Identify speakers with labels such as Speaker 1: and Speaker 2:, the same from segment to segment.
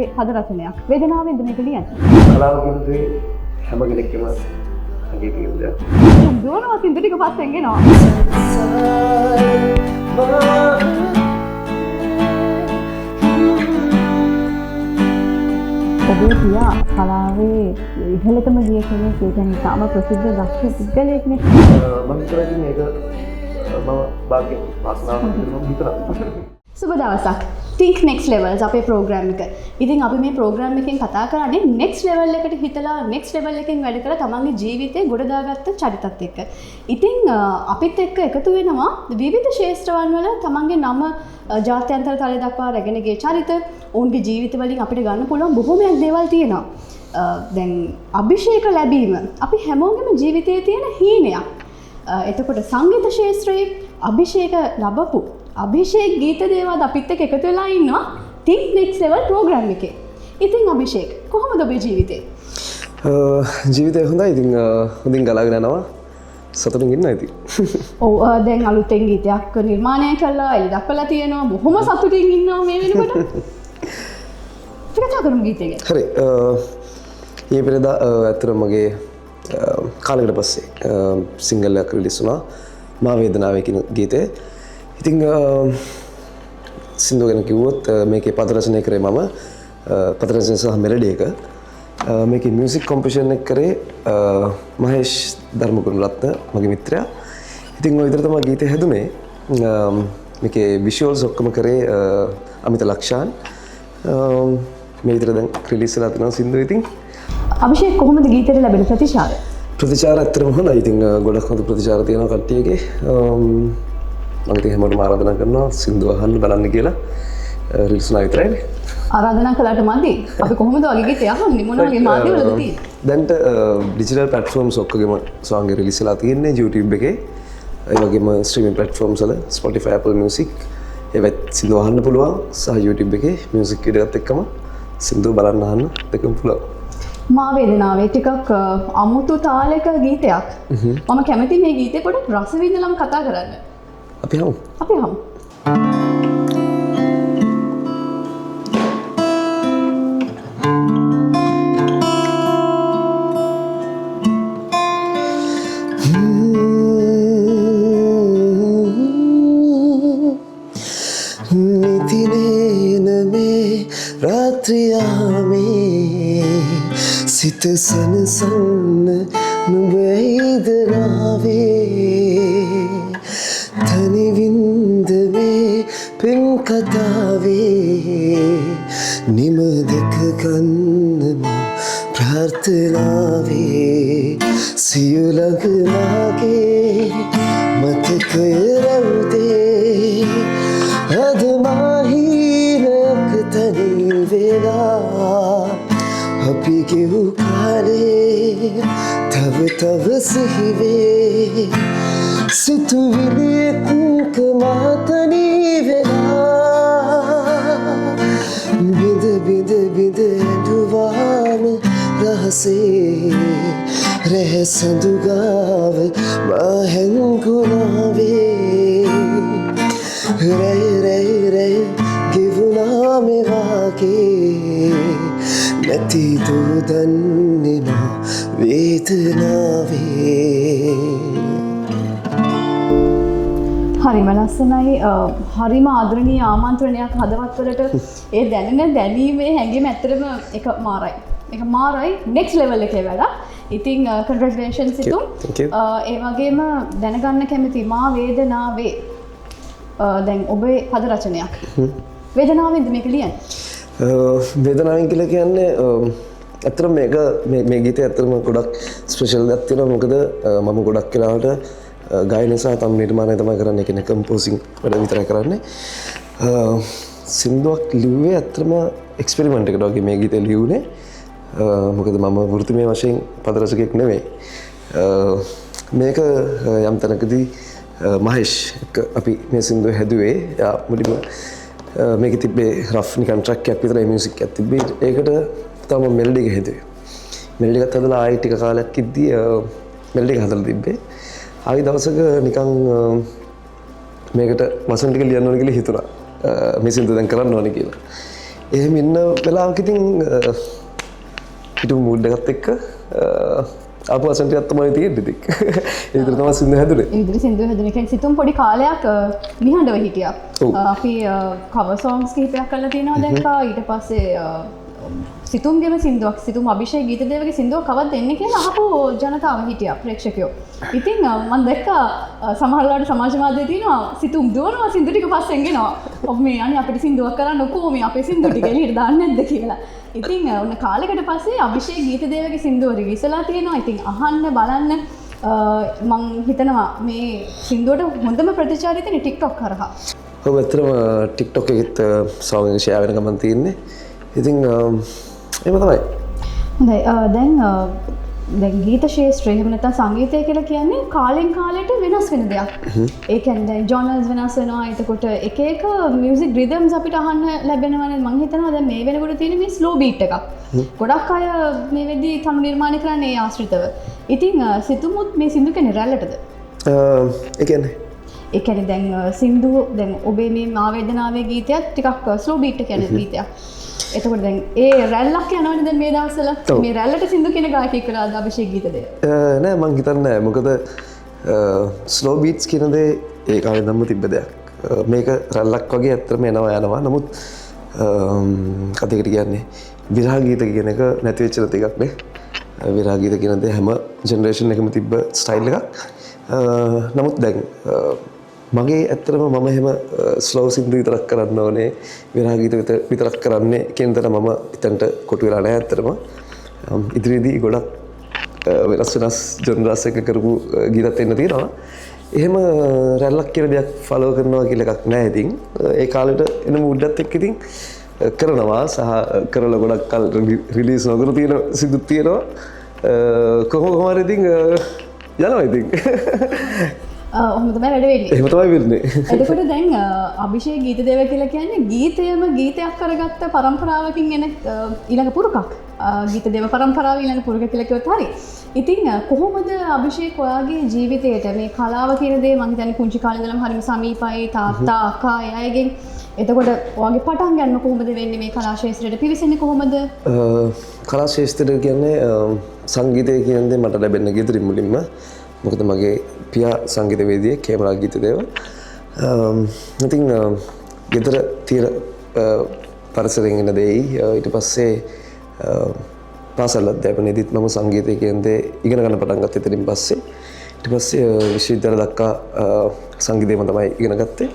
Speaker 1: ඔබේ පද රචනයක්. වේදනාවෙන්ද මේක ලියන්නේ?
Speaker 2: කලාව කියන්නේ හැම කෙනෙක්ගේම අගේ තියෙන දෙයක්.
Speaker 1: දුවනවා සින්දු ටික පස්සෙන් එනවා. ඔබේ පියා කලාවේ ඉහළටම ගිය කෙනෙක්, ඒ කියන්නේ තාම ප්‍රසිද්ධ දක්ෂ පුද්ගලයෙක්නේ.
Speaker 2: මම හිතන්නේ මේක මම භාග්‍ය වාසනාවක් විදිහට හිතනවා.
Speaker 1: සුබ දවසක්. Think Next Levels අපේ ප්‍රෝග්‍රෑම් එක. ඉතින් අපි මේ ප්‍රෝග්‍රෑම් එකෙන් කතා කරන්නේ next level එකට හිතලා next level එකෙන් වැඩ කරලා තමන්ගේ ජීවිතේ ගොඩ දාගත්ත චරිතත් එක්ක. ඉතින් අපිත් එක්ක එකතු වෙනවා විවිධ ශාස්ත්‍රවන් වල තමන්ගේ නම ජාත්‍යන්තර තලය දක්වා රැගෙන ගිය චරිත, ඔවුන්ගේ ජීවිත වලින් අපිට ගන්න පුළුවන් බොහෝමයක් දේවල් තියෙනවා. දැන් අභිෂේක ලැබීම අපි හැමෝගෙම ජීවිතයේ තියෙන හීනයක්. එතකොට සංගීත ශාස්ත්‍රයේ අභිෂේක ලැබපු අභිෂේක් ගීත දේවල් අපිත් එක්ක එකතු වෙලා ඉන්නවා Think Next Level ප්‍රෝග්‍රෑම් එකේ. ඉතින් අභිෂේක් කොහොමද ඔබේ ජීවිතේ?
Speaker 2: ජීවිතය හොඳයි. ඉතින් හොඳින් ගලාගෙන යනවා. සතුටින් ඉන්නවා ඉතින්.
Speaker 1: ඔව් දැන් අලුතෙන් ගීතයක් නිර්මාණය කළා, එළි දක්වලා තියෙනවා. බොහොම සතුටින් ඉන්නවා මේ වෙනකොට. කතා කරමු ගීතය ගැන.
Speaker 2: හරි. ඊයේ පෙරේදා ඇත්තටම මගේ කාලයකට පස්සේ සිංගල් එකක් රිලීස් වුණා. මා වේදනාවේ කියන ගීතය. ඉතින් සින්දු ගැන කිව්වොත් මේකේ පද රචනය කරේ මම පද රචනය සහ මෙලඩි එක. මේකේ මියුසික් කොම්පොසිෂන් එක කරේ මහේෂ් ධර්මගුණරත්න මගේ මිත්‍රයා. ඉතින් ඔය විදිහට තමයි ගීතය හැදුනේ. මේකේ විෂුවල්ස් ඔක්කොම කරේ අමිත ලක්ෂාන්. මේ විදිහට දැන් රිලීස් වෙලා තියෙනවා සින්දු. ඉතින්
Speaker 1: අභිෂේක් කොහොමද ගීතයට ලැබෙන ප්‍රතිචාර?
Speaker 2: ප්‍රතිචාර ඇත්තටම හොඳයි. ඉතින් ගොඩක් හොඳ ප්‍රතිචාර තියෙනවා කට්ටියගේ. මම ඉතින් හැමෝටම ආරාධනා කරනවා සින්දු අහන්න බලන්න කියලා. රිලීස් වුණා විතරයිනේ.
Speaker 1: ආරාධනා කළාට මදි. අපි කොහොමද වගේ ගීත යහන්නේ? මොන වගේ මාධ්‍යවලද තියෙන්නේ?
Speaker 2: දැන්ට ඩිජිටල් ප්ලැට්ෆෝම්ස් ඔක්කොගෙම සෝංග රිලීස් වෙලා තියෙන්නේ YouTube එකේ. ඒ වගේම ස්ට්‍රීමින් ප්ලැට්ෆෝම්ස් වල Spotify, Apple Music ඒවත් සින්දු අහන්න පුළුවන්. සහ YouTube එකේ මියුසික් වීඩියෝ එකත් එක්කම සින්දු බලන්න අහන්න දෙකම පුළුවන්.
Speaker 1: මා වේදනාවේ ටිකක් අමුතු තාලයක ගීතයක්. මම කැමති මේ ගීතේ පොඩ්ඩක් රස විඳලම කතා කරන්න.
Speaker 2: අපි හමු.
Speaker 1: අපි හමු.
Speaker 2: නිතිනේන මේ රාත්‍රියා මේ සිත සනසන්න නුඹයිද නාවේ තනිවින්ද මේ පෙම් කතාවේ නිම දෙක ගන්නම ප්‍රාර්ථනාවේ සියලඟ මාගේ මතකය රැවුදේ අද මාහිනක තනි වෙලා අපි ගෙව් කාලේ තව තව සිහිවේ සිතුවිලි එක්ක මාතනී වෙලා බිඳ බිඳ බිඳ ඇඬුවාම රහසේ රැහැ සඳුගාව මා හැංගුණාවේ රැය රැය රැය ගෙවුණා මෙවාගේ නැති දෝ දන්නේ නෝ වේදනාවේ.
Speaker 1: හරිම ලස්සනයි. හරිම ආදරණීය ආමන්ත්‍රණයක් හදවත්වලට. ඒ දැනෙන දැනීමේ හැඟීම ඇත්තටම එක මාරයි. ඒක මාරයි next level එකේ වැඩ. ඉතින් congratulations ඉතුම්. ඒ වගේම දැනගන්න කැමති මා වේදනාවේ දැන් ඔබේ පද රචනයක්. වේදනාවෙන්ද මේක ලියන්නේ?
Speaker 2: වේදනාවෙන් කියලා කියන්නේ ඇත්තටම මේක මේ ගීතය ඇත්තටම ගොඩක් ස්පෙෂල් එකක් තියෙනවා. මොකද මම ගොඩක් වෙලාවට ගායන සහ තම නිර්මාණය තමයි කරන්නේ. කියන්නේ කම්පෝසින් වැඩ විතරයි කරන්නේ. සින්දුවක් ලිව්වේ ඇත්තටම එක්ස්පෙරිමන්ට් එකකට වගේ මේ ගීතය ලියුනේ. මොකද මම වෘත්තිමය වශයෙන් පද රචකයෙක් නෙවෙයි. මේක යම් තැනකදී මහේෂ් එක්ක අපි මේ සින්දුව හැදුවේ. යා මුලින්ම මේක තිබ්බේ රෆ් නිකන් ට්‍රැක් එකක් විතරයි මියුසික් එකක් තිබ්බේ. ඒකට තමයි මෙලඩි එක හැදුවේ. මෙලඩි එකත් හදලා ආයෙ ටික කාලයක් ඉද්දී මෙලඩි එක හදලා තිබ්බේ. ආයෙ දවසක නිකන් මේකට වසන් ටික ලියන්න ඕන කියලා හිතුණා. මේ සින්දුව දැන් කරන්න ඕනේ කියලා. එහෙම ඉන්න වෙලාවක ඉතින් හිටු මූඩ් එකත් එක්ක ආපු අසන්ටියක් තමයි තියෙන්නේ ඉතින්. ඒ විතර තමයි සින්දු හැදුනේ.
Speaker 1: ඒ විදිහට සින්දු හැදුනේ. කියන්නේ සිතුම් පොඩි කාලයක් නිහඬව හිටියා. අපි කවර් සොන්ග්ස් කිහිපයක් කරලා තියෙනවා දැක්කා. ඊට පස්සේ සිතුම්ගේම සින්දුවක් සිතුම් අභිෂේක් ගීතදේවගේ සින්දුවක් කවද්ද එන්නේ කියලා අහපු ජනතාව හිටියා ප්‍රේක්ෂකයෝ. ඉතින් මම දැක්කා සමහර වෙලාවට සමාජ මාධ්‍යයේ තියෙනවා සිතුම් දුවනවා සින්දු ටික පස්සෙන් ගෙනවා. ඔබ මේ අනේ අපිට සින්දුවක් කරන්න ඔකෝ මේ අපේ සින්දු ටික එළියට දාන්නේ නැද්ද කියලා. ඉතින් ඔන්න කාලයකට පස්සේ අභිෂේක් ගීතදේවගේ සින්දුව රිලීස්ලා තියෙනවා. ඉතින් අහන්න බලන්න මං හිතනවා මේ සින්දුවට හොඳම ප්‍රතිචාරය තියෙන TikTok කරහා.
Speaker 2: ඔව් ඇත්තටම TikTok එකෙත් සෝංග් එක ෂෙයා වෙන ගමන් තියෙන්නේ. ඉතින් එහෙම තමයි.
Speaker 1: හොඳයි දැන් ගීත ශාස්ත්‍රය එහෙම නැත්නම් සංගීතය කියලා කියන්නේ කාලෙන් කාලයට වෙනස් වෙන දෙයක්. ඒ කියන්නේ දැන් ජෝනර්ස් වෙනස් වෙනවා. එතකොට එක එක මියුසික් රිද්ම්ස් අපිට අහන්න ලැබෙනවානේ. මම හිතනවා දැන් මේ වෙනකොට තියෙන මේ ස්ලෝ බීට් එකක්. ගොඩක් අය මේ වෙද්දී තනු නිර්මාණය කරන්නේ ඒ ආශ්‍රිතව. ඉතින් සිතුමුත් මේ සින්දු කියන්නේ රැල්ලටද?
Speaker 2: ඒ
Speaker 1: කියන්නේ දැන් සින්දු දැන් ඔබේ මේ ආවේදනාවේ ගීතයත් ටිකක් ස්ලෝ බීට් එක කියන්නේ ගීතයක්. එතකොට දැන් ඒ රැල්ලක් යනවනේ දැන් මේ දවස්වල මේ රැල්ලට සින්දු කියන ගායකයෙක් කරාද අභිෂේක් ගීතදේව?
Speaker 2: නෑ මං හිතන්නේ නෑ. මොකද ස්ලෝ බීට්ස් කියන දේ ඒ කාලේ නම් තිබ්බ දෙයක්. මේක රැල්ලක් වගේ ඇත්තටම එනවා යනවා. නමුත් කතේකට කියන්නේ විරහ ගීත කියන එක නැති වෙච්ච එකක් නේ. විරහ ගීත කියන දේ හැම ජෙනරේෂන් එකම තිබ්බ ස්ටයිල් එකක්. නමුත් දැන් මගේ ඇත්තටම මම එහෙම ස්ලෝ සින්දු විතරක් කරන්න ඕනේ විරහ ගීත විතරක් කරන්නේ කියන තැන මම එතනට කොටු වෙලා නැහැ ඇත්තටම. ඉදිරියේදී ගොඩක් වෙනස් ජොනරස් එක කරපු ගීතත් එන්න තියෙනවා. එහෙම රැල්ලක් කියලා දෙයක් ෆලෝ කරනවා කියලා එකක් නැහැ ඉතින්. ඒ කාලෙට එන මුඩ්ඩත් එක්ක ඉතින් කරනවා සහ කරලා ගොඩක් කල් රිලීස් නොකර තියෙන සින්දුත් තියෙනවා. කොහොම හරි ඉතින් යනවා ඉතින්.
Speaker 1: ඔහොම තමයි වැඩ වෙන්නේ.
Speaker 2: එහෙම තමයි වෙන්නේ.
Speaker 1: එතකොට දැන් අභිෂේක් ගීතදේව කියලා කියන්නේ ගීතයම ගීතයක් කරගත්ත පරම්පරාවකින් එන ඊළඟ පුරුකක්. ගීතදේව පරම්පරාව ඊළඟ පුරුක කියලා කිව්වොත් හරි. ඉතින් කොහොමද අභිෂේක් ඔයාගේ ජීවිතයට මේ කලාව කියන දේ මම හිතන්නේ පුංචි කාලේ ඉඳලම හරිම සමීපයි තාත්තා අක්කා අයගෙන්. එතකොට ඔයාගේ පටන් ගන්න කොහොමද වෙන්නේ මේ කලා ශාස්ත්‍රයට පිවිසෙන්නේ කොහොමද?
Speaker 2: කලා ශාස්ත්‍රය කියන්නේ සංගීතය කියන දේ මට ලැබෙන්නේ ගෙදරින් මුලින්ම. මොකද මගේ පියා සංගීතවේදියෙක් කේමරා ගීතදේව. ඉතින් ගෙදර තියෙන පරිසරයෙන් එන දෙයි ඊට පස්සේ පාසල් අධ්‍යාපනයේදීත් මම සංගීතය කියන දේ ඉගෙන ගන්න පටන් ගත්තා. එතනින් පස්සේ ඊට පස්සේ විශ්වවිද්‍යාල දක්වා සංගීතයම තමයි ඉගෙන ගත්තේ.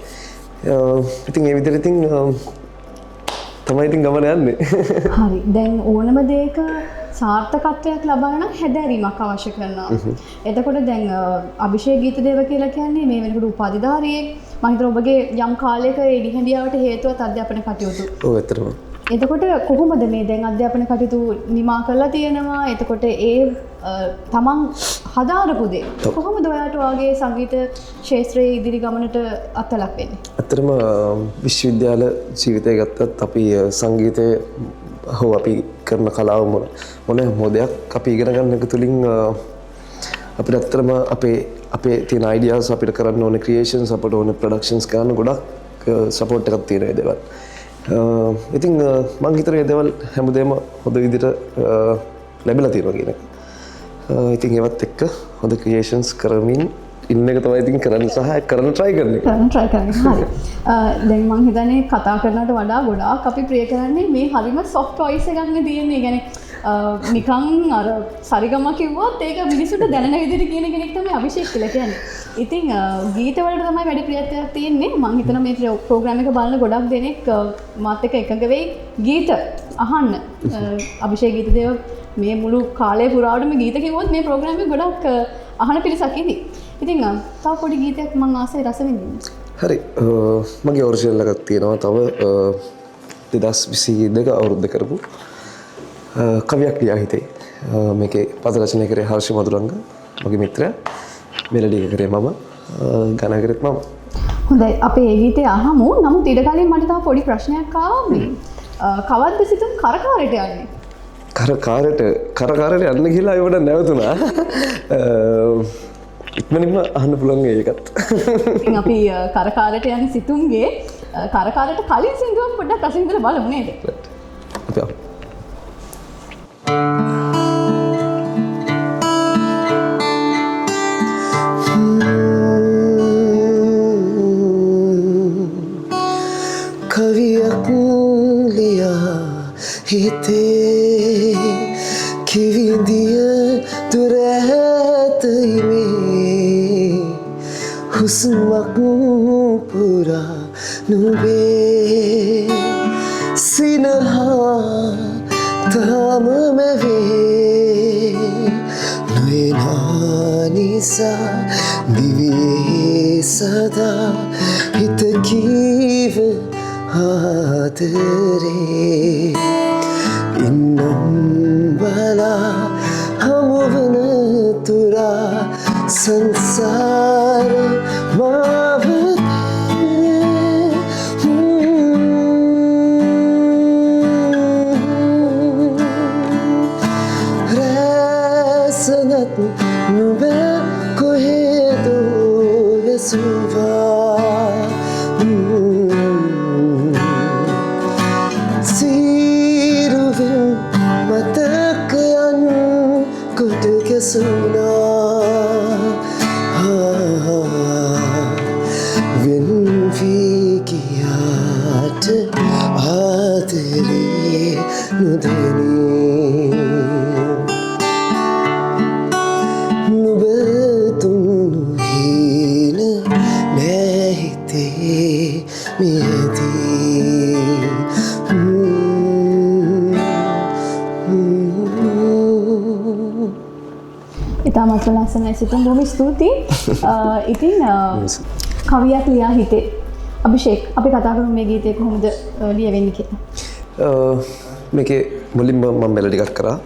Speaker 2: ඉතින් ඒ විදිහට ඉතින් තමයි ඉතින් ගමන යන්නේ.
Speaker 1: හරි. දැන් ඕනම දෙයක සාර්ථකත්වයක් ලබන්න නම් හැදෑරීමක් අවශ්‍ය කරනවා. එතකොට දැන් අභිෂේක් ගීතදේව කියලා කියන්නේ මේ වෙනකොට උපාධිධාරියෙක්. මම හිතනවා ඔබගේ යම් කාලයක ඒ නිහඬියාවට හේතුවත් අධ්‍යාපන කටයුතු.
Speaker 2: ඔව් ඇත්තටම.
Speaker 1: එතකොට කොහොමද මේ දැන් අධ්‍යාපන කටයුතු නිමා කරලා තියෙනවා? එතකොට ඒ තමන් හදාරපු දේ කොහොමද ඔයාට ඔයාගේ සංගීත ක්ෂේත්‍රයේ ඉදිරි ගමනට අත්ලක් වෙන්නේ?
Speaker 2: ඇත්තටම විශ්වවිද්‍යාල ජීවිතය ගත්තත් අපි සංගීතය හෝ අපි කරන කලාව මොන මොදයක් අපි ඉගෙන ගන්න එක තුළින් අපිට ඇත්තටම අපේ තියෙන අයිඩියාස් අපිට කරන්න ඕන ක්‍රියේෂන්ස් අපිට ඕන ප්‍රොඩක්ෂන්ස් කරන්න ගොඩක් සපෝට් එකක් තියෙන ඒ දේවල්. ඉතින් මං හිතන ඒ දේවල් හැමදේම හොඳ විදිහට ලැබිලා තියෙනවා කියන එක. ඉතින් ඒවත් එක්ක හොඳ ක්‍රියේෂන්ස් කරමින් ඉන්න එක තමයි ඉතින් කරන්න සහ කරන්න try කරන්නේ.
Speaker 1: හරි. දැන් මම හිතන්නේ කතා කරනවට වඩා ගොඩාක් අපි ප්‍රිය කරන්නේ මේ හරිම soft voice එකක් නේ තියෙන්නේ. يعني නිකන් අර සරිගම කිව්වොත් ඒක මිනිසුන්ට දැනෙන විදිහට කියන කෙනෙක් තමයි අභිෂේක් කියලා කියන්නේ. ඉතින් ගීත වලට තමයි වැඩි ප්‍රියත්වයක් තියෙන්නේ. මම හිතනවා මේ ප්‍රෝග්‍රෑම් එක බලන ගොඩක් දෙනෙක් මාත් එක්ක එකඟ වෙයි ගීත අහන්න. අභිෂේක් ගීතදේව මේ මුළු කාලය පුරාවටම ගීත කිව්වොත් මේ ප්‍රෝග්‍රෑම් එක ගොඩක් අහන පිරිසක් ඉදී. ඉතින් තව පොඩි ගීතයක් මම ආසයි රස විඳින්න.
Speaker 2: හරි. මගේ ඔරිජිනල් එකක් තියෙනවා. තව 2022 අවුරුද්ද කරපු කවියක් ලියා හිතේ. මේකේ පද රචනය කරේ හර්ෂ මදුරංග මගේ මිත්‍රයා. මෙලඩි එක කරේ මම ගාන කරේත් මම.
Speaker 1: හොඳයි අපි ඒ ගීතය අහමු. නමුත් ඊට කලින් මට තව පොඩි ප්‍රශ්නයක් ආවා මේ. කවද්ද සිතුම් කරකාරයට යන්නේ? කරකාරයට යන්න කියලා ඒවට නැවතුණා. ඉක්මනින්ම අහන්න පුළුවන් ඒකත්. ඉතින් අපි කරකාරයට යන සිතුම්ගේ කරකාරයට කලින් සින්දුවක් පොඩ්ඩක් අසින් ඉඳලා බලමු නේද?
Speaker 2: අපි යමු.
Speaker 3: කවියක් ලියා හිතේ කිවිදිය දුර ඇතයිමේ හුස්මක් පුරා නුබේ සිනහා තාම මැවේ නොයනා නිසා දිවියේ සදා හිත කීව ආදරේ ඉන්නම් බලා හමුවන තුරා සංසාර රැසනත් නුබ කොහෙදෝ වැසුවා සිරුවෙන් මතකයන් කොට ගැසුණා වෙන් වී ගියාට ආදරේ නොදැනී නුඹ තුන්නු හීන නෑ හිතේ මියදී
Speaker 1: ඉතාමත් ලස්සනයි සිතුම් බොහොම ස්තුතියි. ඉතින් කවියක් ලියා හිතේ අභිෂේක් අපි කතා කරමු මේ ගීතය කොහොමද ලියවෙන්නේ කියලා.
Speaker 2: මේකේ මුලින්ම මම මෙලඩි එකක් කරා.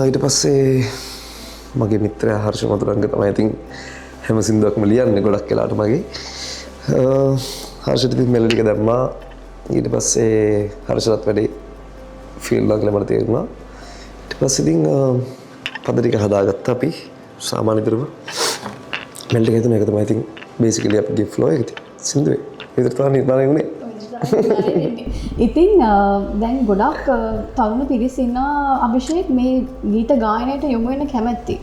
Speaker 2: ඊට පස්සේ මගේ මිත්‍රයා හර්ෂ මధుරංග තමයි ඉතින් හැම සින්දුවක්ම ලියන්නේ ගොඩක් වෙලාවට මගේ. හර්ෂට ඉතින් මෙලඩි එක දැම්මා. ඊට පස්සේ හර්ෂලත් වැඩි ෆීල් එකක් ලැබලා තේරුණා. ඊට පස්සේ ඉතින් පද ටික හදාගත්තා අපි සාමාන්‍ය විදිහට මෙලඩි එක හිතුන එක තමයි ඉතින් බේසිකලි අපේ ෆ්ලෝ එක සින්දුවේ විතර තමයි නිර්මාණය වුණේ.
Speaker 1: ඉතින් දැන් ගොඩක් තරුණ පිරිස ඉන්නවා අභිෂේක් මේ ගීත ගායනයට යොමු වෙන්න කැමැති.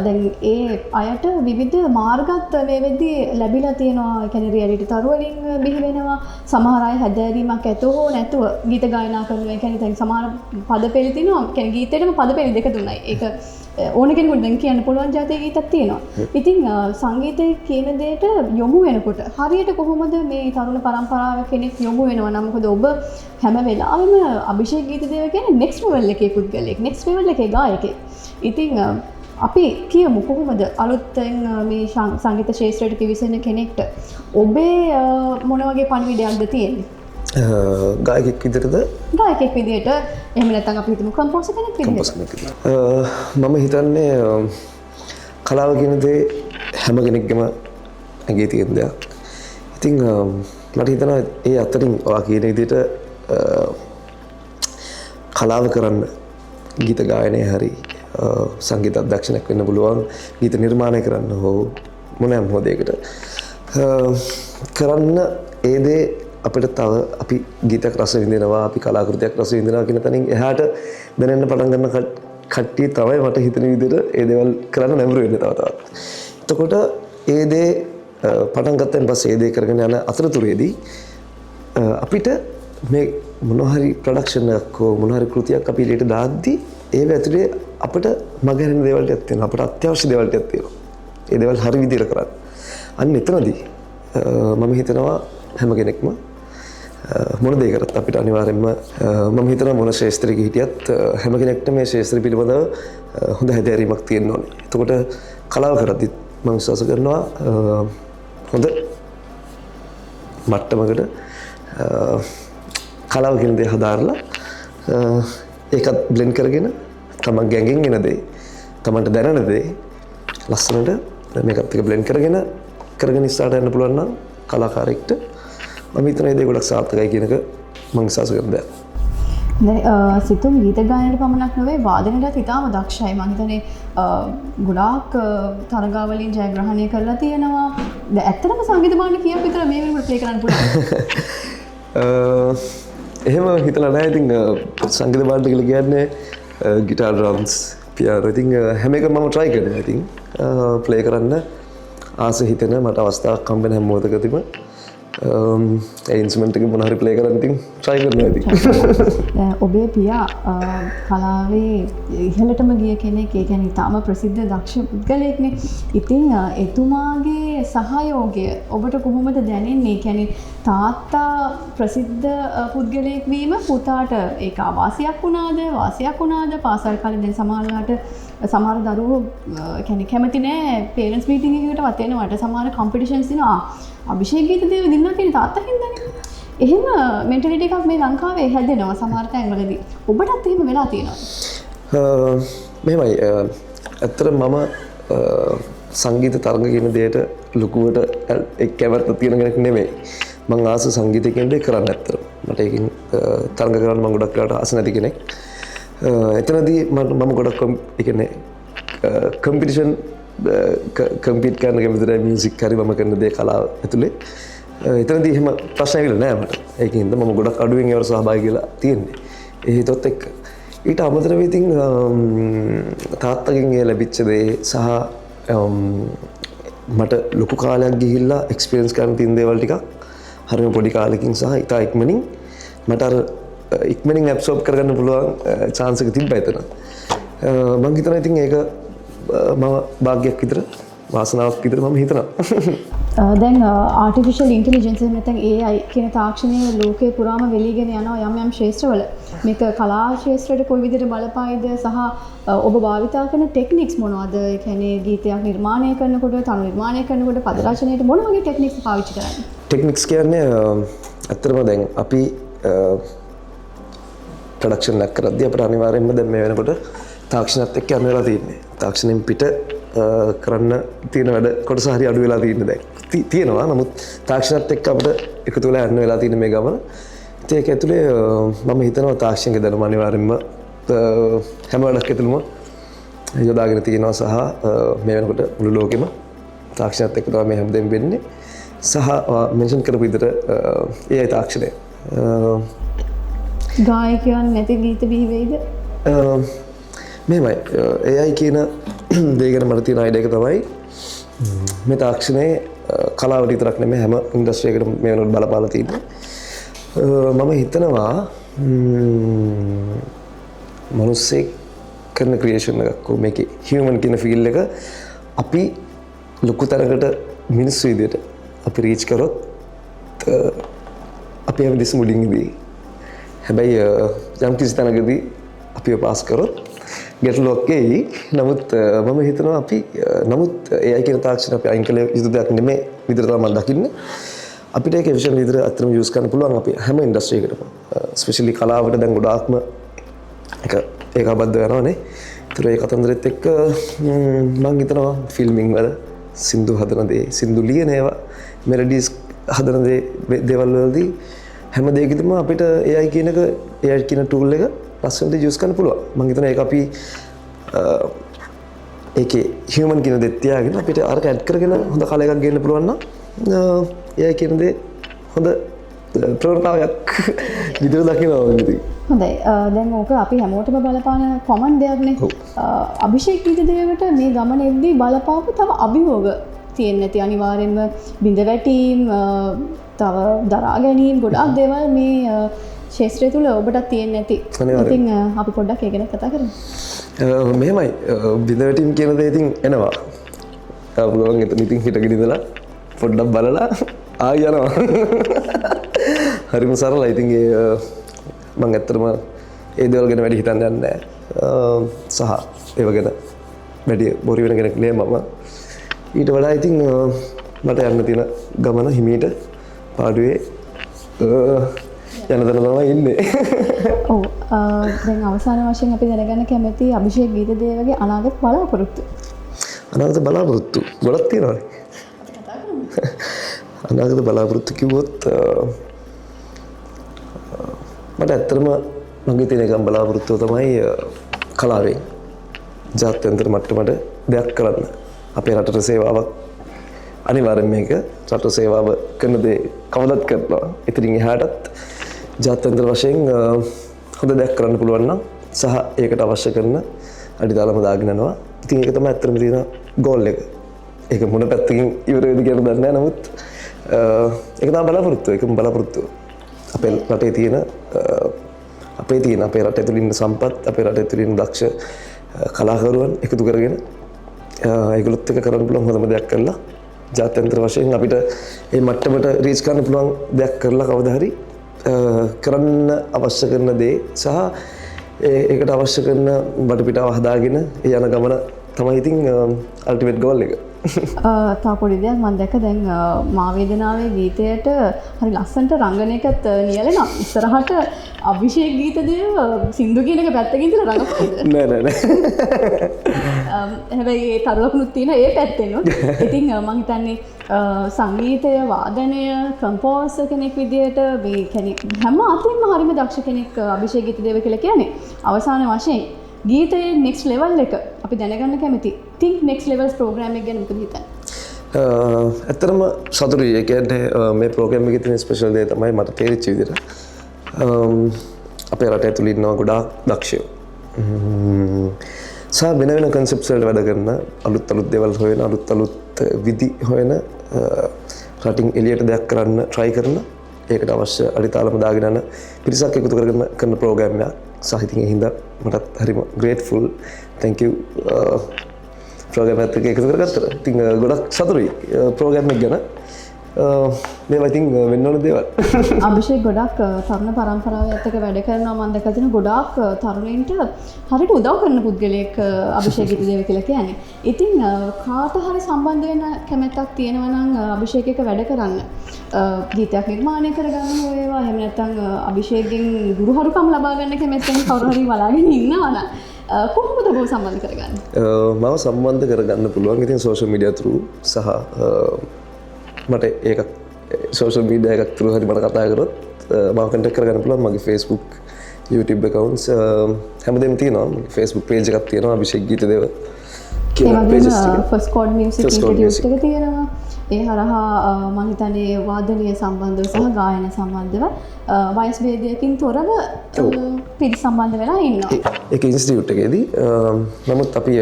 Speaker 1: දැන් ඒ අයට විවිධ මාර්ගත් මේ වෙද්දී ලැබිලා තියෙනවා. ඒ කියන්නේ රියැලිටි තරු වලින් බිහි වෙනවා. සමහර අය හැදෑරීමක් ඇතුව හෝ නැතුව ගීත ගායනා කරනවා. ඒ කියන්නේ දැන් සමහර පද පෙළ තියෙනවා. ඒ කියන්නේ ගීතේටම පද පෙළ දෙක තුනයි. ඒක ඕන කෙනෙකුට දැන් කියන්න පුළුවන් જાතිය ගීතක් තියෙනවා. ඉතින් සංගීතයේ කියන දෙයට යොමු වෙනකොට හරියට කොහොමද මේ තරුණ පරම්පරාව කෙනෙක් යොමු වෙනවා නම් මොකද ඔබ හැම වෙලාවෙම අභිෂේක් ගීතදේව කියන්නේ නෙක්ස්ට් ලෙවල් එකේ පුද්ගලෙක්, නෙක්ස්ට් ලෙවල් එකේ ගායකයෙක්. ඉතින් අපි කියමු කොහොමද අලුතෙන් මේ සංගීත ශාස්ත්‍රයට පිවිසෙන කෙනෙක්ට ඔබේ මොන වගේ පණිවිඩයක්ද තියෙන්නේ?
Speaker 2: ගායකෙක් විදිහටද?
Speaker 1: ගායකෙක් විදිහට එහෙම නැත්නම් අපි හිතමු කම්පෝසර් කෙනෙක් විදිහට.
Speaker 2: මම හිතන්නේ කලාව කියන දේ හැම කෙනෙක්ගේම ඇඟේ තියෙන දෙයක්. ඉතින් මට හිතෙනවා ඒ අතරින් ඔයා කියන විදිහට කලාව කරන්න ගීත ගායනය හරි සංගීත අධ්‍යක්ෂණයක් වෙන්න පුළුවන්, ගීත නිර්මාණය කරන්න හෝ මොනෑම හෝ දෙයකට කරන්න ඒ දේ අපිට තව අපි ගීතයක් රස විඳිනවා, අපි කලාකෘතියක් රස විඳිනවා කියන තැනින් එහාට දැනෙන්න පටන් ගන්න කට්ටිය තමයි මට හිතෙන විදිහට ඒ දේවල් කරන්න නැඹුරු වෙන්නේ තව තවත්. එතකොට ඒ දේ පටන් ගත්තන් පස්සේ ඒ දේ කරගෙන යන අතරතුරේදී අපිට මේ මොනවා හරි ප්‍රොඩක්ෂන් එකක් හෝ මොනවා හරි කෘතියක් අපි එළියට දාද්දී ඒ ඇතුලේ අපිට මගහැරෙන දේවල් ටිකක් තියෙනවා. අපිට අත්‍යවශ්‍ය දේවල් ටිකක් තියෙනවා. ඒ දේවල් හරි විදිහට කරන්න. අන්න එතනදී මම හිතනවා හැම කෙනෙක්ම මොන දේ කරත් අපිට අනිවාර්යෙන්ම මම හිතනවා මොන ශාස්ත්‍රයක හිටියත් හැම කෙනෙක්ට මේ ශාස්ත්‍රය පිළිබඳව හොඳ හැදෑරීමක් තියෙන්න ඕනේ. එතකොට කලාව කරද්දිත් මම විශ්වාස කරනවා හොඳ මට්ටමකට කලාව කියන දේ හදාarලා ඒකත් බ්ලෙන්ඩ් කරගෙන තමන් ගැඟෙන් එන දේ තමන්ට දැනෙන දේ ලස්සනට මේකත් එක බ්ලෙන්ඩ් කරගෙන ඉස්සරහට යන්න පුළුවන් නම් කලාකාරයෙක්ට මම හිතනවා ඒ දේ ගොඩක් සාර්ථකයි කියන එක මම විශ්වාස කරනවා.
Speaker 1: සිතුම් ගීත ගායනයට පමණක් නෙවෙයි වාදනයටත් ඉතාම දක්ෂයි. මම හිතන්නේ ගොඩාක් තරගාවලින් ජයග්‍රහණය කරලා තියෙනවා. ඇත්තටම සංගීත භාණ්ඩ කීයක් විතර මේ වෙනකොට ප්ලේ කරන්න පුළුවන්?
Speaker 2: එහෙම හිතලා නැහැ. ඉතින් සංගීත බාණ්ඩ කියලා කියන්නේ ගිටාර් ඩ්‍රම්ස් පියානෝ. ඉතින් හැම එකම මම try කරනවා. ඉතින් ප්ලේ කරන්න ආස හිතෙන මට අවස්ථාවක් හම්බෙන හැම මොහොතකදීම ඒ ඉන්ස්ට්‍රුමන්ට් එක මොනවා හරි ප්ලේ කරන්න ඉතින් try කරනවා ඉතින්.
Speaker 1: ඔබේ පියා කලාවේ ඉහළටම ගිය කෙනෙක්, ඒ කියන්නේ තාම ප්‍රසිද්ධ දක්ෂ පුද්ගලයෙක්නේ. ඉතින් එතුමාගේ සහයෝගය ඔබට කොහොමද දැනෙන්නේ? ඒ කියන්නේ තාත්තා ප්‍රසිද්ධ පුද්ගලයෙක් වීම පුතාට ඒක අවාසියක් වුණාද, වාසියක් වුණාද? පාසල් කාලේ දැන් සමහර දරුවෝ කියන්නේ කැමති නෑ පේරන්ට්ස් මීටින් එකකටවත් එනවට. සමහර කම්පිටිෂන්ස් දිනවා අභිෂේක් ගීතදේව දින්නා කියන තාත්තා හින්දානේ. එහෙම මෙන්ටලිටි එකක් මේ ලංකාවේ හැදෙනවා සමහර තැන්වලදී. ඔබටත් එහෙම වෙලා තියෙනවද?
Speaker 2: මෙහෙමයි. ඇත්තට මම සංගීත තරඟ කියන දෙයට ලොකුවට කැමැත්ත තියෙන කෙනෙක් නෙමෙයි. මම ආස සංගීතය කියන දේ කරන්න ඇත්තට. මට ඒකෙන් තරඟ කරන්න මම ගොඩක් වෙලාවට ආස නැති කෙනෙක්. එතනදී මම ගොඩක් ඒ කියන්නේ කම්පිටිෂන් කම්පීට් කරන්න කැමති නැහැ. මියුසික් හරි මම කරන දේ කලාව ඇතුලේ. එතනදී එහෙම ප්‍රශ්න ඇවිල්ලා නැහැ මට. ඒකින්ද මම ගොඩක් අඩුවෙන් ඒවට සහභාගී වෙලා තියෙන්නේ. ඒ හේතුවත් එක්ක. ඊට අමතරව ඉතින් තාත්තගෙන් ඒ ලැබිච්ච දේ සහ මට ලොකු කාලයක් ගිහිල්ලා එක්ස්පීරියන්ස් කරන්න තියෙන දේවල් ටිකක් හරිම පොඩි කාලෙකින් සහ ඉතා ඉක්මනින් මට අර ඉක්මනින් ඇබ්සෝබ් කරගන්න පුළුවන් chance එක තිබ්බා එතන. මම හිතනවා ඉතින් ඒක මම භාග්‍යයක් විතර වාසනාවක් විතර මම හිතනවා.
Speaker 1: දැන් ආටිෆිෂල් ඉන්ටෙලිජන්ස් එහෙම නැත්නම් AI කියන තාක්ෂණය ලෝකේ පුරාම වෙලීගෙන යනවා යම් ක්ෂේත්‍රවල. මේක කලා ක්ෂේත්‍රයට කොයි විදිහට බලපායිද සහ ඔබ භාවිතා කරන ටෙක්නික්ස් මොනවද? ඒ කියන්නේ ගීතයක් නිර්මාණය කරනකොට, තනු නිර්මාණය කරනකොට, පද රචනයේට මොන වගේ ටෙක්නික්ස් පාවිච්චි කරන්නේ?
Speaker 2: ටෙක්නික්ස් කියන්නේ ඇත්තටම දැන් අපි ප්‍රොඩක්ෂන් එකක් කරද්දී අපිට අනිවාර්යයෙන්ම දැන් මේ වෙනකොට තාක්ෂණත් එක්ක යන්න වෙලා තියෙන්නේ. තාක්ෂණයෙන් පිට කරන්න තියෙන වැඩ කොටස හරි අඩු වෙලා තියෙන්නේ දැන්. තියෙනවා. නමුත් තාක්ෂණත් එක්ක අපිට එකතු වෙලා යන්න වෙලා තියෙන මේ ගමන. ඒක ඇතුලේ මම හිතනවා තාක්ෂණික දැනුම අනිවාර්යයෙන්ම හැම වැඩක් ඇතුළෙම යොදාගෙන තියෙනවා සහ මේ වෙනකොට මුළු ලෝකෙම තාක්ෂණත් එක්ක තමයි මේ හැමදේම වෙන්නේ. සහ මෙන්ෂන් කරපු විදිහට AI තාක්ෂණය
Speaker 1: ගායකයන් නැති ගීත බිහි වෙයිද?
Speaker 2: මෙහෙමයි. AI කියන දේ ගැන මට තියෙන අයිඩියා එක තමයි මේ තාක්ෂණයේ කලාවට විතරක් නෙමෙයි හැම ඉන්ඩස්ට්‍රි එකකටම මේ වෙනකොට බලපාලා තියෙන්නේ. මම හිතනවා මිනිස්සෙක් කරන ක්‍රියේෂන් එකක් මේකේ හියුමන් කියන ෆීල් එක අපි ලොකු තරකට මිනිස්සු විදියට අපි රීච් කරොත් අපි හැමදෙස් මුලින් ඉදී. හැබැයි යම් කිසි තැනකදී අපිව පාස් කරොත් ගැටලුවක් එයි. නමුත් මම හිතනවා අපි නමුත් AI කියන තාක්ෂණ අපි අයින් කළ යුතු දෙයක් නෙමෙයි විදිහට තමයි මම දකින්නේ. අපිට ඒක විෂන් විදිහට අත්‍තරම යූස් කරන්න පුළුවන් අපි හැම ඉන්ඩස්ට්‍රි එකකටම. ස්පෙෂලි කලාවට දැන් ගොඩාක්ම ඒකබද්ධ වෙනවානේ. ඒතර ඒ කතන්දරෙත් එක්ක මම හිතනවා ෆිල්මින් වල සින්දු හදන දේ, සින්දු ලියන ඒවා, මෙලඩිස් හදන දේවල් වලදී හැම දෙයකදීම අපිට AI කියන ටූල් එක ලස්සනට යූස් කරන්න පුළුවන්. මම හිතනවා ඒක අපි ඒකේ හියුමන් කියන දෙත් තියාගෙන අපිට අරක ඇඩ් කරගෙන හොඳ කල එකක් ගන්න පුළුවන් නම් AI කියන දේ හොඳ ප්‍රවණතාවයක් විදිහට දකිනවා වගේ.
Speaker 1: හොඳයි. දැන් ඕක අපි හැමෝටම බලපාන කොමන් දෙයක්නේ. අභිෂේක් ගීතදේවට මේ ගමනේදී බලපාපු තව අභියෝග තියෙන්නේ නැති අනිවාර්යෙන්ම බිඳ වැටීම්, තව දරා ගැනීම ගොඩාක් දේවල් මේ ශේත්‍රය තුල ඔබටත් තියෙන්නේ නැති. ඉතින් අපි පොඩ්ඩක් ඒ ගැන කතා කරමු.
Speaker 2: මෙහෙමයි. බිඳ වැටීම් කියන දේ ඉතින් එනවා. පුළුවන් එතන ඉතින් හිටගෙන ඉඳලා පොඩ්ඩක් බලලා ආයි යනවා. හරිම සරලයි. ඉතින් මම ඇත්තටම ඒ දේවල් ගැන වැඩි හිතන්න යන්නේ නැහැ. සහ ඒව ගැන වැඩි බොරු වෙන කෙනෙක් නෙමෙයි මම. ඊට වඩා ඉතින් මට යන්න තියෙන ගමන හිමීට පාඩුවේ යන තැන තමයි ඉන්නේ.
Speaker 1: ඔව්. දැන් අවසාන වශයෙන් අපි දැනගන්න කැමති අභිෂේක් ගීතදේවගේ අනාගත බලාපොරොත්තු.
Speaker 2: අනාගත බලාපොරොත්තු ගොඩක් තියෙනවානේ. අනාගත බලාපොරොත්තු කිව්වොත් මට ඇත්තටම මගේ තියෙන එකම බලාපොරොත්තුව තමයි කලාවෙන් ජාත්‍යන්තර මට්ටමට දෙයක් කරන්න. අපේ රටට සේවාවක් අනිවාර්යෙන් මේක රට සේවාව කරන දේ කවදත් කරනවා. ඉතින් එහාටත් ජාත්‍යන්තර වශයෙන් හොඳ දෙයක් කරන්න පුළුවන් නම් සහ ඒකට අවශ්‍ය කරන අඩිතාලම දාගෙන යනවා. ඉතින් ඒක තමයි ඇත්තටම තියෙන ගෝල් එක. ඒක මොන පැත්තකින් ඉවර වෙයිද කියලා දන්නේ නැහැ. නමුත් ඒක තමයි බලාපොරොත්තුව. ඒකම බලාපොරොත්තුව. අපේ රටේ තියෙන අපේ රටේ තුලින් සම්පත්, අපේ රටේ තුලින් දක්ෂ කලාකරුවන් එකතු කරගෙන ඒගොල්ලොත් එක්ක කරන්න පුළුවන් හොඳම දෙයක් කරලා ජාත්‍යන්තර වශයෙන් අපිට මේ මට්ටමට රීච් කරන්න පුළුවන් දෙයක් කරලා කවදා හරි කරන්න අවශ්‍ය කරන දේ සහ ඒකට අවශ්‍ය කරන බඩපිටාව හදාගෙන ඒ යන ගමන තමයි ඉතින් අල්ටිමේට් ගෝල් එක.
Speaker 1: තා පොඩි දෙයක් මම දැක්ක දැන් මාවේදනාවේ ගීතයට හරි ලස්සනට රංගන එකත් නියැලෙනවා. ඉස්සරහට අභිෂේක් ගීත දේව සින්දු කියන එක පැත්තකින් ඉඳලා රඟපායිද?
Speaker 2: නෑ.
Speaker 1: හැබැයි ඒ තරුලකුණුත් තියෙන ඒ පැත්තෙනුත්. ඉතින් මම හිතන්නේ සංගීතය වාදනය කම්පෝසර් කෙනෙක් විදිහට මේ කියන්නේ හැම අතින්ම හරිම දක්ෂ කෙනෙක් අභිෂේක් ගීත දේව කියලා කියන්නේ. අවසාන වශයෙන් ගීතයේ next level එක අපි දැනගන්න කැමති. think next levels program එක ගැන මොකද හිතන්නේ?
Speaker 2: ඇත්තටම සතුටුයි. ඒ කියන්නේ මේ ප්‍රෝග්‍රෑම් එකේ තියෙන ස්පෙෂල් දේ තමයි මට තේරිච්ච විදිහට අපේ රටේ තුල ඉන්නවා ගොඩාක් දක්ෂයෝ. සහ වෙන වෙන concepts වලට වැඩ කරන අලුත් දේවල් හොයන අලුත් විදි හොයන රටින් එළියට දෙයක් කරන්න try කරන ඒකට අවශ්‍ය අඩිතාලම දාගෙන යන පිරිසක් එකතු කරගෙන කරන ප්‍රෝග්‍රෑම් එකක්. සහ ඉතින් ඒ හින්දා මටත් හරිම grateful. thank you ප්‍රෝග්‍රෑම් එකත් එකතු කරගත්තට. ඉතින් ගොඩක් සතුටුයි ප්‍රෝග්‍රෑම් එක ගැන. මේවා ඉතින් වෙන්න ඕන දේවල්.
Speaker 1: අභිෂේක් ගොඩක් තරුණ පරම්පරාවත් එක්ක වැඩ කරනවා. මම දැක්කා තියෙන ගොඩාක් තරුණයින්ට හරියට උදව් කරන පුද්ගලයෙක් අභිෂේක් ගීතදේව කියලා කියන්නේ. ඉතින් කාට හරි සම්බන්ධ වෙන කැමැත්තක් තියෙනවා නම් අභිෂේක් එක්ක වැඩ කරන්න. ගීතයක් නිර්මාණය කරගන්න වේවා. එහෙම නැත්නම් අභිෂේක්ගෙන් ගුරුහරුකම් ලබා ගන්න කැමැත්තෙන් කවුරු හරි බලාගෙන ඉන්නවා නම් කොහොමද ඔබ සම්බන්ධ කරගන්නේ?
Speaker 2: මම සම්බන්ධ කරගන්න පුළුවන් ඉතින් social media through සහ මට ඒක social media එකක් through හරි මට කතා කරොත් මම contact කරගන්න පුළුවන්. මගේ Facebook YouTube accounts හැමදේම තියෙනවා. මගේ Facebook page එකක් තියෙනවා අභිෂේක් ගීතදේව කියලා pages ටික.
Speaker 1: First Chord Music Institute එක තියෙනවා. ඒ හරහා මම හිතන්නේ වාදනීය සම්බන්ධව සහ ගායන සම්බන්ධව වයස් භේදයකින් තොරව පිරිස සම්බන්ධ වෙලා ඉන්නවා.
Speaker 2: ඒක ඉන්ස්ටිටියුට් එකේදී නමුත් අපි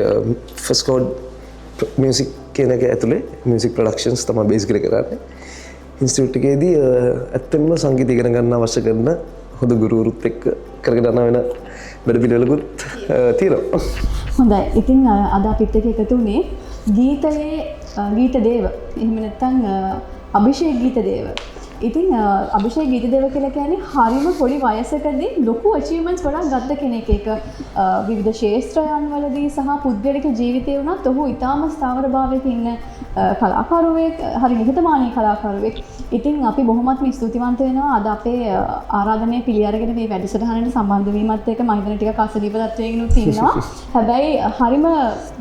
Speaker 2: First Chord Music කියන එක ඇතුලේ මියුසික් ප්‍රොඩක්ෂන්ස් තමයි බේසිකලි කරන්නේ. ඉන්ස්ටිටියුට් එකේදී ඇත්තම සංගීත ඉගෙන ගන්න අවශ්‍ය කරන හොඳ ගුරුවරුත් එක්ක කරගෙන යන වෙන වැඩ පිළිවෙලකුත් තියෙනවා.
Speaker 1: හොඳයි. ඉතින් අද අපිත් එක්ක එකතු වුණේ ගීතයේ ගීතදේව. එහෙම නැත්නම් අභිෂේක් ගීතදේව. ඉතින් අභිෂේක් ගීතදේව කියලා කියන්නේ හරිම පොඩි වයසකදී ලොකු අචීව්මන්ට්ස් ගොඩක් ගත්ත කෙනෙක්. ඒක විවිධ ශාස්ත්‍රයන් වලදී සහ පුද්ගලික ජීවිතේ වුණත් ඔහු ඊටාම ස්ථාවරභාවයක ඉන්න කලාකරුවෙක්, හරි නිහතමානී කලාකරුවෙක්. ඉතින් අපි බොහොමත්ම ස්තුතිවන්ත වෙනවා අද අපේ ආරාධනය පිළි අරගෙන මේ වැඩසටහනට සම්බන්ධ වීමත් එක්ක මම හිතන ටිකක් අසනීප තත්වයකිනුත් ඉන්නවා. හැබැයි හරිම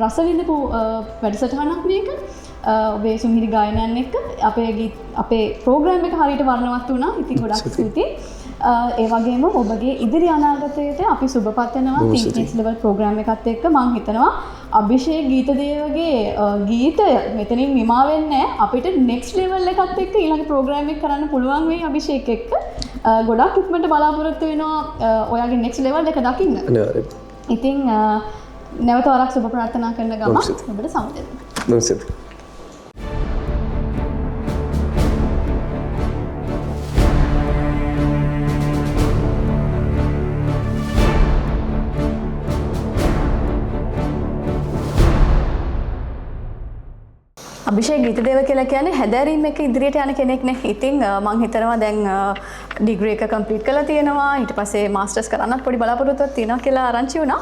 Speaker 1: රස විඳපු වැඩසටහනක් මේක. ඔබේ සුමිහිරි ගායනයන් එක්ක අපේ ප්‍රෝග්‍රෑම් එක හරියට වර්ණවත් වුණා. ඉතින් ගොඩක් ස්තුතියි. ඒ වගේම ඔබගේ ඉදිරි අනාගතයට අපි සුබ පතනවා. think next level ප්‍රෝග්‍රෑම් එකත් එක්ක මම හිතනවා අභිෂේක් ගීතදේවගේ ගීතය මෙතනින් නිමා වෙන්නේ අපිට next level එකත් එක්ක ඊළඟ ප්‍රෝග්‍රෑම් එක කරන්න පුළුවන් වෙයි අභිෂේක් එක්ක. ගොඩක් ඉක්මනට බලාපොරොත්තු වෙනවා ඔයාගේ next level එක දකින්න. ඉතින් නැවත වරක් සුබ ප්‍රාර්ථනා කරන ගමන් ඔබට සමුදෙන්න. අභිෂේක් ගීතදේව කියලා කියන්නේ හැදෑරීම් එක ඉදිරියට යන කෙනෙක්නේ. ඉතින් මම හිතනවා දැන් ඩිග්‍රී එක කම්ප්ලීට් කරලා තියෙනවා. ඊට පස්සේ මාස්ටර්ස් කරන්නත් පොඩි බලාපොරොත්තුවක් තියෙනවා කියලා ආරංචි වුණා.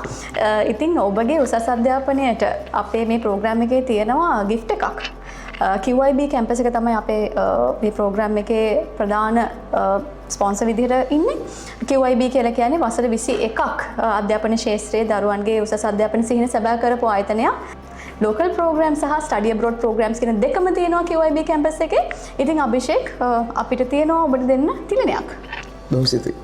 Speaker 1: ඉතින් ඔබගේ උසස් අධ්‍යාපනයට අපේ මේ ප්‍රෝග්‍රෑම් එකේ තියෙනවා gift එකක්. QIB කැම්පස් එක තමයි අපේ මේ ප්‍රෝග්‍රෑම් එකේ ප්‍රධාන ස්පොන්සර් විදිහට ඉන්නේ. QIB කියලා කියන්නේ වසර 21ක් අධ්‍යාපන ශාස්ත්‍රයේ දරුවන්ගේ උසස් අධ්‍යාපන සිහින සැබෑ කරපු ආයතනයක්. local programs සහ study abroad programs කියන දෙකම තියෙනවා QIB campus එකේ. ඉතින් අභිෂේක් අපිට තියෙනවා ඔබට දෙන්න තිලනයක්.
Speaker 2: බොහොම ස්තුතියි.